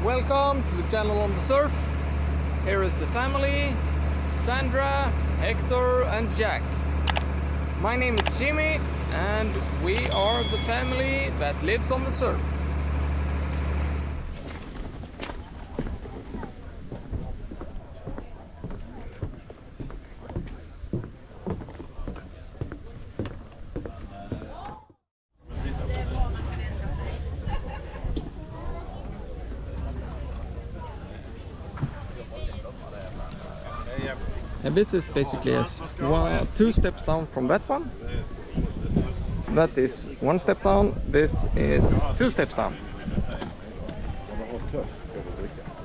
Welcome to the channel on the surf. Here is the family, Sandra, Hector and Jack. My name is Jimmy and we are the family that lives on the surf. And this is basically two steps down from that one. That is one step down. This is two steps down.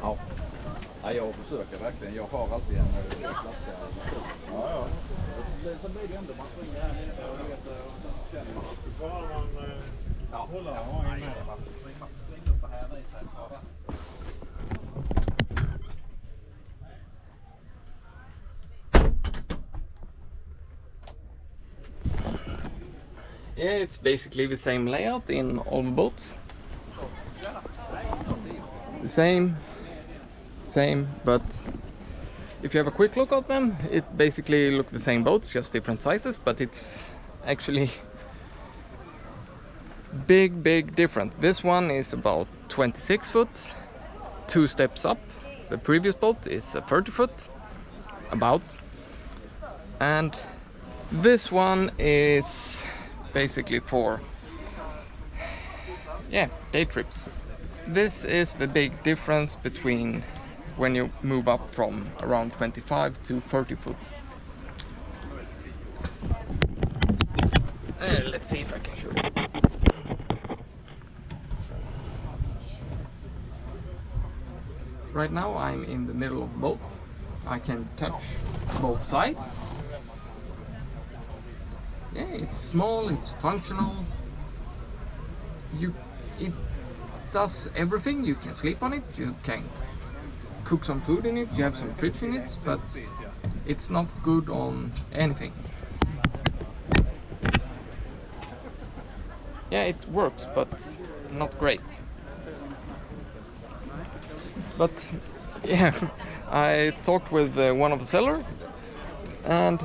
Ja. Ja, jag försöker verkligen. Jag har alltid en flaska. Ja. Så blir det ändå man springer här nere och känner man. Får man hålla med. Spring upp här viset. Yeah, it's basically the same layout in all the boats. Same, but if you have a quick look at them, it basically look the same boats, just different sizes, but it's actually big different. This one is about 26 foot, two steps up. The previous boat is a 30 foot, about. And this one is basically for day trips. This is the big difference between when you move up from around 25 to 30 foot. Let's see if I can show you. Right now I'm in the middle of the boat. I can touch both sides. Yeah, it's small, it's functional. It does everything. You can sleep on it, you can cook some food in it, you have some fridge in it, but it's not good on anything. Yeah, it works, but not great. But yeah, I talked with one of the sellers, and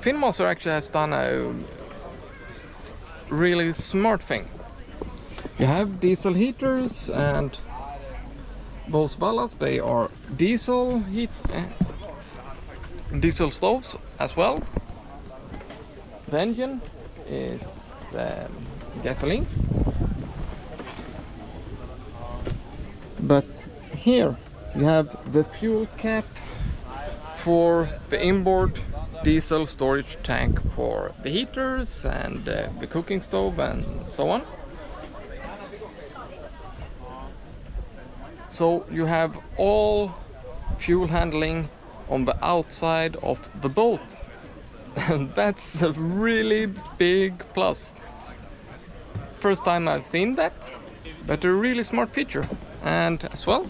Finnmaster actually has done a really smart thing. You have diesel heaters, and those vallas, they are diesel stoves as well. The engine is gasoline, but here you have the fuel cap for the inboard diesel storage tank for the heaters and the cooking stove and so on. So you have all fuel handling on the outside of the boat, and that's a really big plus. First time I've seen that, but a really smart feature. And as well,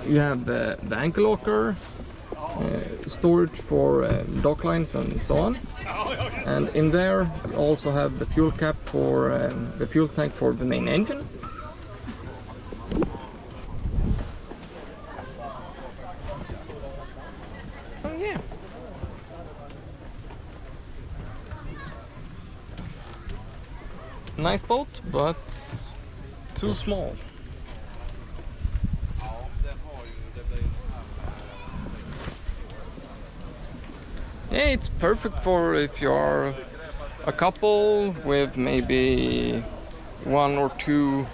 you have the anchor locker, storage for dock lines and so on, and in there you also have the fuel cap for the fuel tank for the main engine. Oh yeah. Nice boat, but too small. Yeah, it's perfect for if you're a couple with maybe one or two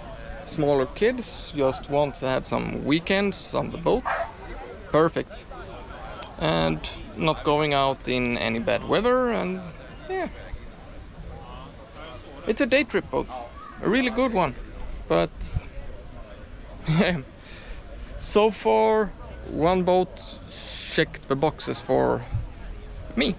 smaller kids, just want to have some weekends on the boat. Perfect. And not going out in any bad weather, and yeah. It's a day trip boat. A really good one. But yeah. So far one boat checked the boxes for me.